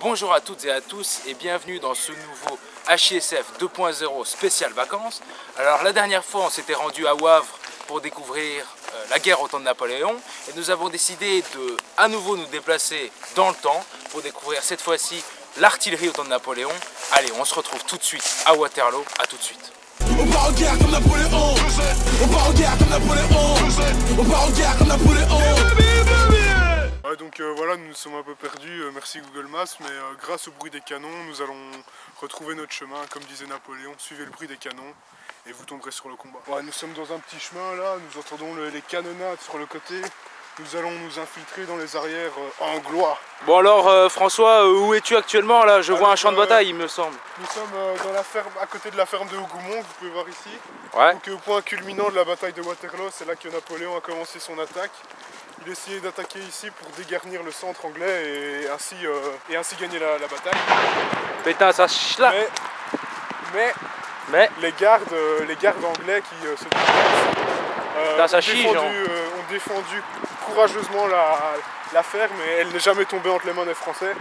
Bonjour à toutes et à tous et bienvenue dans ce nouveau HISF 2.0 spécial vacances. Alors la dernière fois on s'était rendu à Wavre pour découvrir la guerre au temps de Napoléon et nous avons décidé de à nouveau nous déplacer dans le temps pour découvrir cette fois-ci l'artillerie au temps de Napoléon. Allez, on se retrouve tout de suite à Waterloo, à tout de suite. On part en guerre comme Napoléon. On part en guerre comme Napoléon. On part en guerre comme Napoléon. Ouais, donc voilà, nous nous sommes un peu perdus, merci Google Maps, mais grâce au bruit des canons, nous allons retrouver notre chemin. Comme disait Napoléon, suivez le bruit des canons et vous tomberez sur le combat. Ouais, nous sommes dans un petit chemin là, nous entendons les canonnades sur le côté. Nous allons nous infiltrer dans les arrières anglois. Bon alors François, où es-tu actuellement là? Je vois un champ de bataille il me semble. Nous sommes dans la ferme, à côté de la ferme de Hougoumont, vous pouvez voir ici. Ouais. Donc au point culminant de la bataille de Waterloo, c'est là que Napoléon a commencé son attaque. Il essayait d'attaquer ici pour dégarnir le centre anglais et ainsi gagner la bataille. Putain, ça chla. Mais les gardes anglais qui se ont défendu courageusement la ferme et elle n'est jamais tombée entre les mains des Français.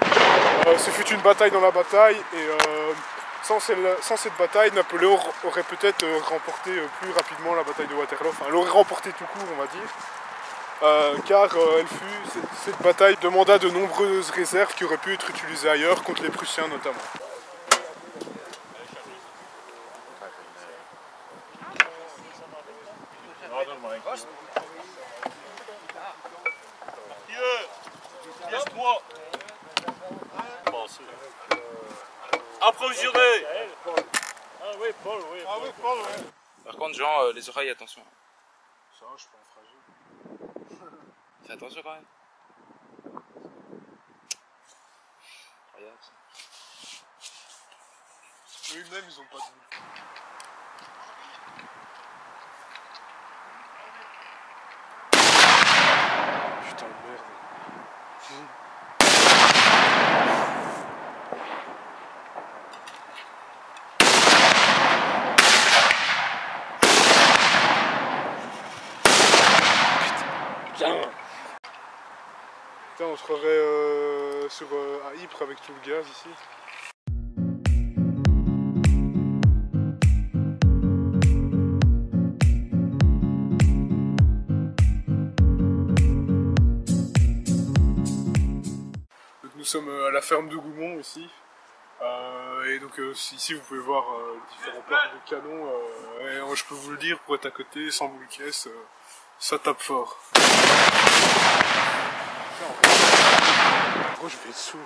Ce fut une bataille dans la bataille et sans cette bataille, Napoléon aurait peut-être remporté plus rapidement la bataille de Waterloo. Enfin, elle aurait remporté tout court, on va dire. Car cette bataille demanda de nombreuses réserves qui auraient pu être utilisées ailleurs, contre les Prussiens notamment. Approvisionné. Ah oui, Paul, oui. Ah oui, Paul, oui. Par contre Jean, les oreilles, attention. Ça, je suis pas fragile. Fais attention quand même. Regarde ça. Eux-mêmes, ils ont pas de boule. Putain de merde. Putain, on se croirait à Ypres avec tout le gaz ici. Donc nous sommes à la ferme de Hougoumont ici. Et donc ici vous pouvez voir différents parcs de canons. Et je peux vous le dire, pour être à côté, sans boule caisse, ça tape fort. Oh, je vais être sourd.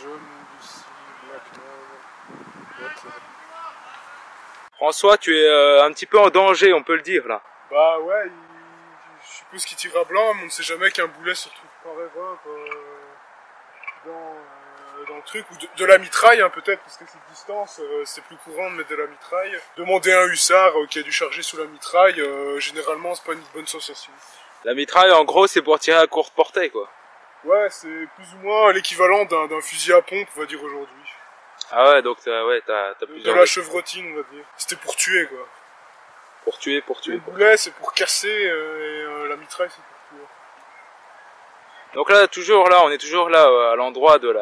John, Lucy, Blackman. François, tu es un petit peu en danger, on peut le dire là. Bah ouais, je suppose qu'il tire à blanc, mais on ne sait jamais qu'un boulet se retrouve par erreur dans le truc, ou de la mitraille hein, peut-être, parce que cette distance, c'est plus courant de mettre de la mitraille. Demander à un hussard qui a dû charger sous la mitraille, généralement c'est pas une bonne sensation. La mitraille en gros c'est pour tirer à courte portée quoi. Ouais, c'est plus ou moins l'équivalent d'un fusil à pompe, on va dire aujourd'hui. Ah ouais, donc t'as plusieurs... De la chevrotine, on va dire. C'était pour tuer quoi. Pour tuer. Le boulet c'est pour casser, et la mitraille c'est pour tuer. Donc là, on est toujours là à l'endroit de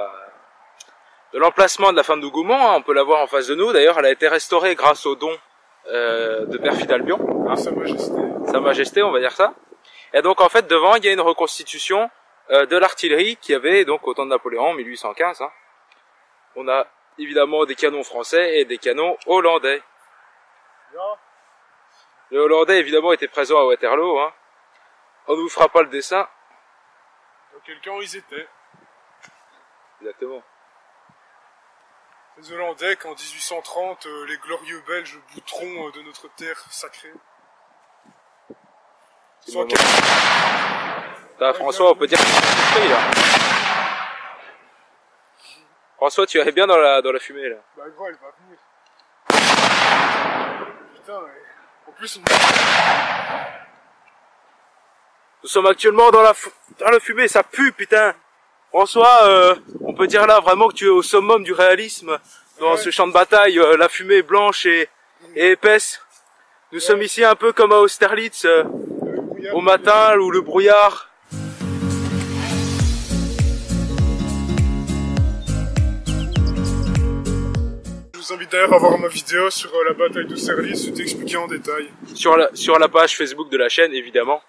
l'emplacement de la ferme d'Hougoumont, hein. On peut la voir en face de nous. D'ailleurs, elle a été restaurée grâce au don de Perfide Albion. Ah, Sa Majesté. Sa Majesté, on va dire ça. Et donc en fait, devant, il y a une reconstitution de l'artillerie qui avait donc au temps de Napoléon, en 1815. Hein. On a évidemment des canons français et des canons hollandais. Les Hollandais, évidemment, étaient présents à Waterloo. Hein. On ne vous fera pas le dessin. Dans quel camp ils étaient? Exactement. Les Hollandais qu'en 1830, les glorieux Belges bouteront de notre terre sacrée. François, on peut dire que c'est là. François, tu es bien dans la fumée là. Bah gros, elle va venir. Putain, en plus on... Nous sommes actuellement dans la fumée, ça pue putain. François, on peut dire là vraiment que tu es au summum du réalisme dans ce champ de bataille, la fumée blanche et épaisse. Nous sommes ici un peu comme à Austerlitz, au matin, où le brouillard vous invite d'ailleurs à voir ma vidéo sur la bataille d'Austerlitz, tout expliqué en détail. Sur la page Facebook de la chaîne, évidemment.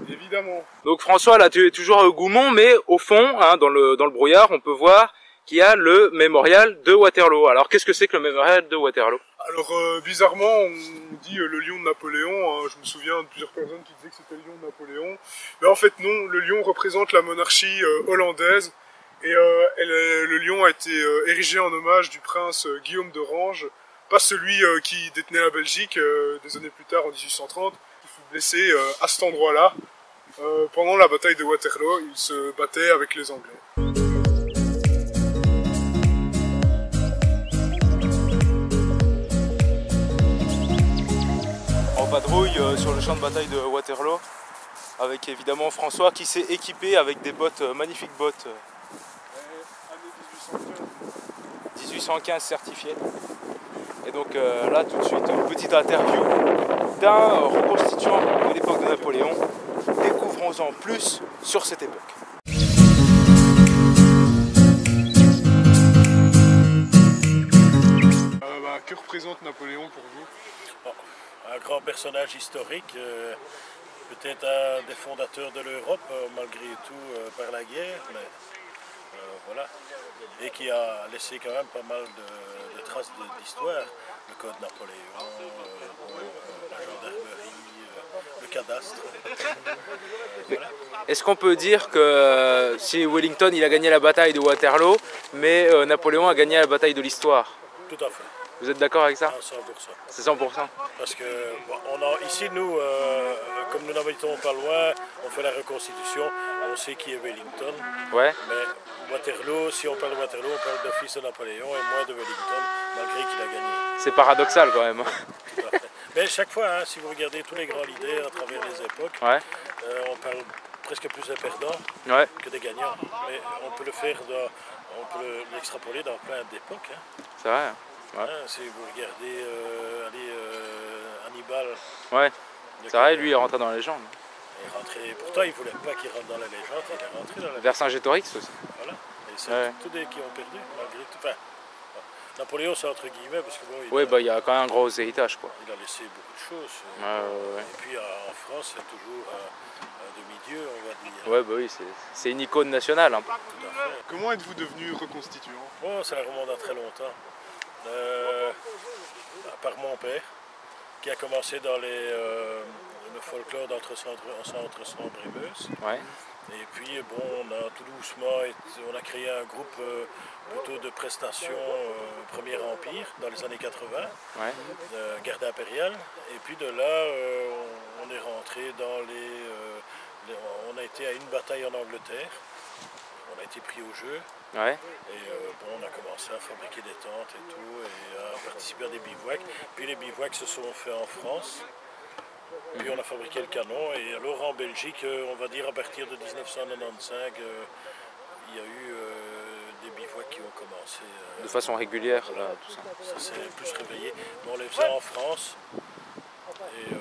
Évidemment. Donc François, là tu es toujours à Goumont, mais au fond, hein, dans le brouillard, on peut voir qu'il y a le mémorial de Waterloo. Alors qu'est-ce que c'est que le mémorial de Waterloo? Alors bizarrement, on dit le lion de Napoléon, hein. Je me souviens de plusieurs personnes qui disaient que c'était le lion de Napoléon. Mais en fait non, le lion représente la monarchie hollandaise. Et le lion a été érigé en hommage du prince Guillaume d'Orange, pas celui qui détenait la Belgique des années plus tard, en 1830, qui fut blessé à cet endroit-là. Pendant la bataille de Waterloo, il se battait avec les Anglais. On vadrouille sur le champ de bataille de Waterloo, avec évidemment François qui s'est équipé avec des bottes, magnifiques bottes. Année 1815 certifiées. Et donc là tout de suite une petite interview d'un reconstituant de l'époque de Napoléon. Découvrons-en plus sur cette époque. Que représente Napoléon pour vous? Un grand personnage historique, peut-être un des fondateurs de l'Europe, malgré tout par la guerre, mais voilà. Et qui a laissé quand même pas mal de traces d'histoire. Le code Napoléon, la gendarmerie, le cadastre. Voilà. Est-ce qu'on peut dire que si Wellington il a gagné la bataille de Waterloo, mais Napoléon a gagné la bataille de l'histoire? Tout à fait. Vous êtes d'accord avec ça? À 100%. C'est 100%? Parce que bon, ici, nous, comme nous n'habitons pas loin, on fait la reconstitution, on sait qui est Wellington. Ouais. Mais Waterloo, si on parle de Waterloo, on parle de fils de Napoléon et moins de Wellington, malgré qu'il a gagné. C'est paradoxal quand même. Tout à fait. Mais chaque fois, hein, si vous regardez tous les grands leaders à travers les époques, Ouais. on parle presque plus des perdants Ouais. que des gagnants. Mais on peut le faire, on peut l'extrapoler dans plein d'époques. Hein. C'est vrai. Ouais. Hein, si vous regardez Hannibal. Ouais. C'est vrai, lui il est rentré dans la légende. Il est rentré, pourtant il ne voulait pas qu'il rentre dans la légende, il est rentré dans la légende. Vercingétorix aussi. Voilà. Et c'est Ouais. tous des qui ont perdu, malgré tout. Enfin, Napoléon c'est entre guillemets, parce que bon, Oui, bah il y a quand même un gros héritage quoi. il a laissé beaucoup de choses. Ouais. Et puis en France, c'est toujours un demi-dieu, on va dire. Ouais, bah oui, c'est une icône nationale. Hein. Tout à fait. Comment êtes-vous devenu reconstituant? Bon, ça remonte à très longtemps. Par mon père, qui a commencé dans le folklore d'Entre-Sambre et Meuse. Ouais. Et puis, bon, on a tout doucement, on a créé un groupe plutôt de prestations Premier Empire dans les années 80, Ouais. garde impériale. Et puis de là, on est rentré dans on a été à une bataille en Angleterre. On a été pris au jeu. Ouais. Et bon, on a commencé à fabriquer des tentes et tout, et à participer à des bivouacs. Puis les bivouacs se sont faits en France. Puis on a fabriqué le canon. Et alors en Belgique, on va dire à partir de 1995, il y a eu des bivouacs qui ont commencé. De façon régulière, là, tout ça. Ça s'est plus réveillé. Mais on les faisait en France. Et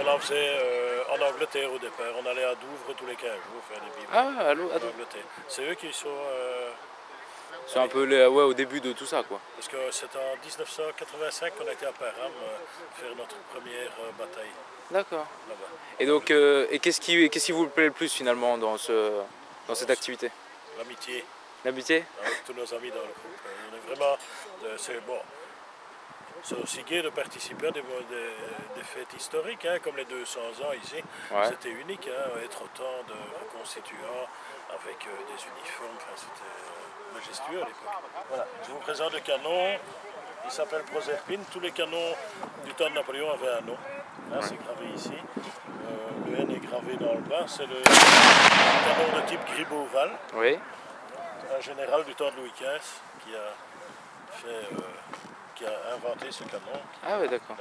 on en faisait en Angleterre au départ. On allait à Douvres tous les 15 jours faire des bivouacs. Ah, allô, en Angleterre. C'est eux qui sont... c'est un peu ouais, au début de tout ça quoi. Parce que c'est en 1985 qu'on a été à Parham faire notre première bataille D'accord. là-bas. Et donc, et qu'est-ce qui vous plaît le plus finalement dans cette activité? L'amitié L'amitié? avec tous nos amis dans le groupe. On est vraiment... c'est bon. C'est aussi gai de participer à des fêtes historiques, hein, comme les 200 ans ici. Ouais. C'était unique, hein, être autant de reconstituants avec des uniformes. Enfin, c'était majestueux à l'époque. Voilà. Je vous présente le canon. Il s'appelle Proserpine. Tous les canons du temps de Napoléon avaient un nom. Là, c'est gravé ici. Le N est gravé dans le bas. C'est le canon de type Gribeauval. Oui. Un général du temps de Louis XV qui a inventé ce canon. Ah ouais, d'accord.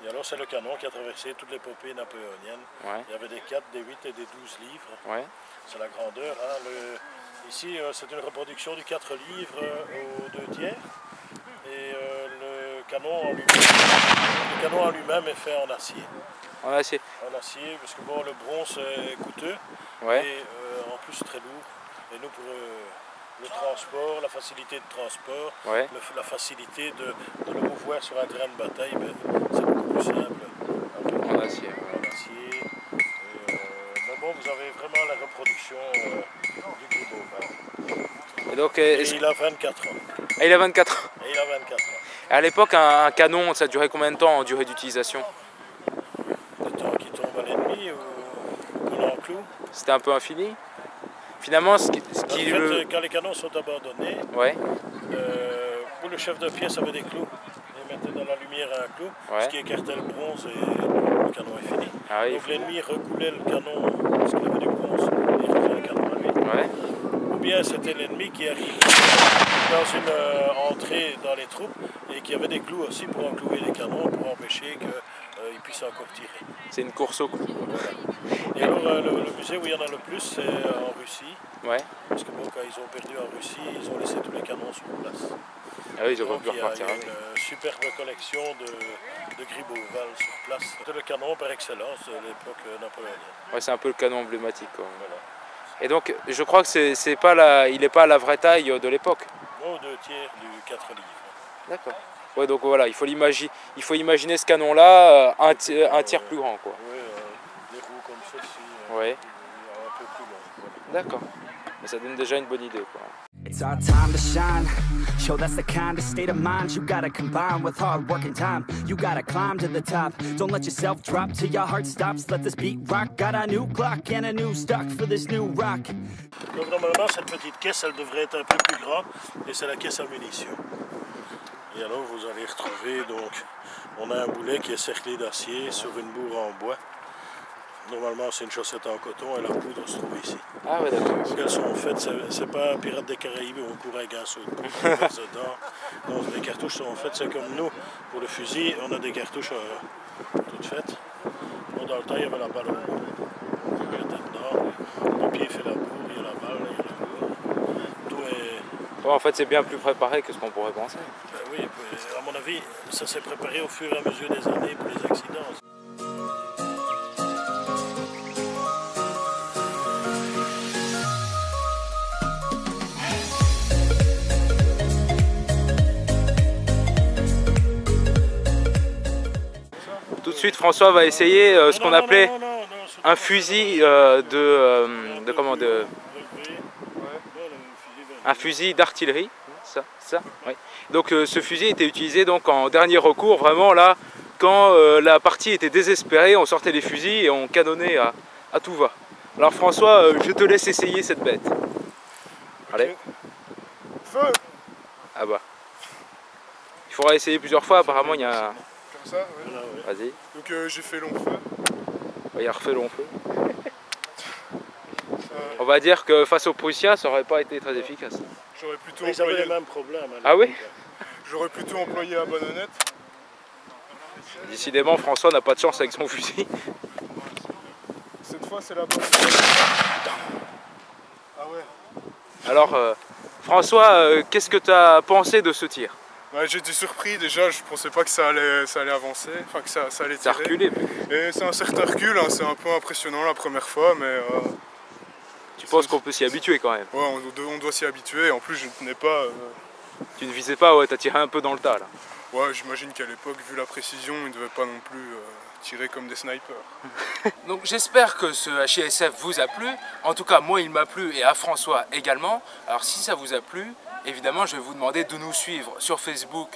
Et alors c'est le canon qui a traversé toute l'épopée napoléonienne. Ouais. Il y avait des 4, des 8 et des 12 livres. Ouais. C'est la grandeur. Hein. Ici, c'est une reproduction du 4 livres aux 2 tiers. Et le canon en lui-même est fait en acier. En acier. En acier, parce que bon, le bronze est coûteux. Ouais. Et en plus très lourd. Et nous, pour le transport, la facilité de transport, Ouais. la facilité de le mouvoir sur un terrain de bataille, c'est beaucoup plus simple. En acier. En acier. Mais bon, vous avez vraiment la reproduction du Gribeauval. Et donc, Et il a 24 ans. il a 24 ans. Et il a 24 ans. À l'époque, un canon, ça durait combien de temps en durée d'utilisation? Le temps qui tombe à l'ennemi ou qu'on l'encloue. C'était un peu infini? Finalement, ce qui En fait, quand les canons sont abandonnés, Ouais, où le chef de pièce avait des clous, il mettait dans la lumière un clou, Ouais. ce qui écartait le bronze et le canon est fini. ah oui, Donc l'ennemi recoulait le canon parce qu'il avait du bronze et il refaisait le canon à lui. ouais, Ou bien c'était l'ennemi qui arrivait dans une entrée dans les troupes et qui avait des clous aussi pour enclouer les canons pour empêcher qu'ils puissent encore tirer. c'est une course au clou. Et alors le musée où il y en a le plus c'est en Russie. Ouais, Parce que bon, quand ils ont perdu en Russie, ils ont laissé tous les canons sur place. ah oui, ils ont pas Donc pu il y a repartir. une superbe collection de Gribeauval sur place. C'était le canon par excellence de l'époque napoléonienne. Ouais, c'est un peu le canon emblématique, quoi. Voilà. Et donc, je crois que c'est pas la, il n'est pas à la vraie taille de l'époque. Bon, 2 tiers du 4 livres. D'accord. Ouais, donc voilà, il faut imaginer ce canon-là un tiers plus grand, quoi. Oui, des roues comme celle-ci, Ouais, un peu plus long. Voilà. d'accord. Mais ça donne déjà une bonne idée, quoi. It's our time to shine. Show that's the kind of state of mind you gotta combine with hard work and time. You gotta climb to the top. Don't let yourself drop till your heart stops. Let this beat rock. Got a new clock and a new stock for this new rock. Donc normalement, cette petite caisse, elle devrait être un peu plus grande et c'est la caisse à munitions. Et alors vous allez retrouver, donc, on a un boulet qui est cerclé d'acier sur une bourre en bois. Normalement, c'est une chaussette en coton et la poudre se trouve ici. Ah ouais, d'accord. Donc elles sont faites, c'est pas Pirates des Caraïbes où on court avec un saut de poudre dedans. Non, les cartouches sont faites, c'est comme nous. Pour le fusil, on a des cartouches toutes faites. Bon, dans le temps, il y avait la balle au bout. On mettait dedans. Le pied fait la bourre, il y a la balle, il y a la bourre. Tout est... Ouais, en fait, c'est bien plus préparé que ce qu'on pourrait penser. Ben oui, à mon avis, ça s'est préparé au fur et à mesure des années pour les accidents. Tout de suite, François va essayer ce qu'on appelait un fusil un fusil d'artillerie. Ça, oui. Donc ce fusil était utilisé donc en dernier recours, vraiment là, quand la partie était désespérée, on sortait les fusils et on canonnait à tout va. Alors François, je te laisse essayer cette bête. Allez. Feu! Ah bah. Il faudra essayer plusieurs fois, apparemment il y a... Comme ça, ouais. Vas-y. Donc j'ai fait long feu. Il a refait long feu. On va dire que face aux Prussiens, ça aurait pas été très efficace. J'aurais plutôt Ils avaient employé, les mêmes problèmes. Ah oui? j'aurais plutôt employé la bannonnette. Décidément, François n'a pas de chance avec son fusil. Cette fois, c'est la bonne. Ah ouais. Alors, François, qu'est-ce que tu as pensé de ce tir? Ouais, j'ai été surpris déjà, je pensais pas que ça allait avancer, enfin que ça allait Ça a tirer. reculé. Et c'est un certain recul, hein, c'est un peu impressionnant la première fois, mais Tu penses qu'on peut s'y habituer quand même? ouais, on doit s'y habituer. En plus, je ne tenais pas. Tu ne visais pas, ouais, t'as tiré un peu dans le tas là. Ouais, j'imagine qu'à l'époque, vu la précision, ils ne devaient pas non plus tirer comme des snipers. Donc j'espère que ce HISF vous a plu. En tout cas, moi il m'a plu et à François également. Alors si ça vous a plu, évidemment je vais vous demander de nous suivre sur Facebook,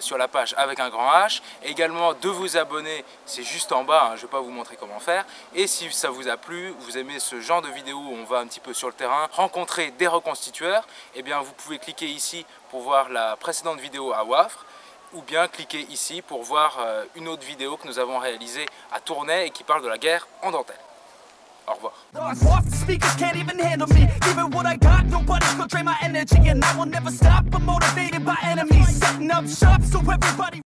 sur la page avec un grand H. Également de vous abonner, c'est juste en bas, hein, je ne vais pas vous montrer comment faire. Et si ça vous a plu, vous aimez ce genre de vidéo où on va un petit peu sur le terrain, rencontrer des reconstitueurs, eh bien vous pouvez cliquer ici pour voir la précédente vidéo à Wavre. Ou bien cliquez ici pour voir une autre vidéo que nous avons réalisée à Tournai et qui parle de la guerre en dentelle. Au revoir. Off the speakers can't even handle me. Giving what I got, nobody's gonna drain my energy, and I will never stop. I'm motivated by enemies, setting up shop so everybody.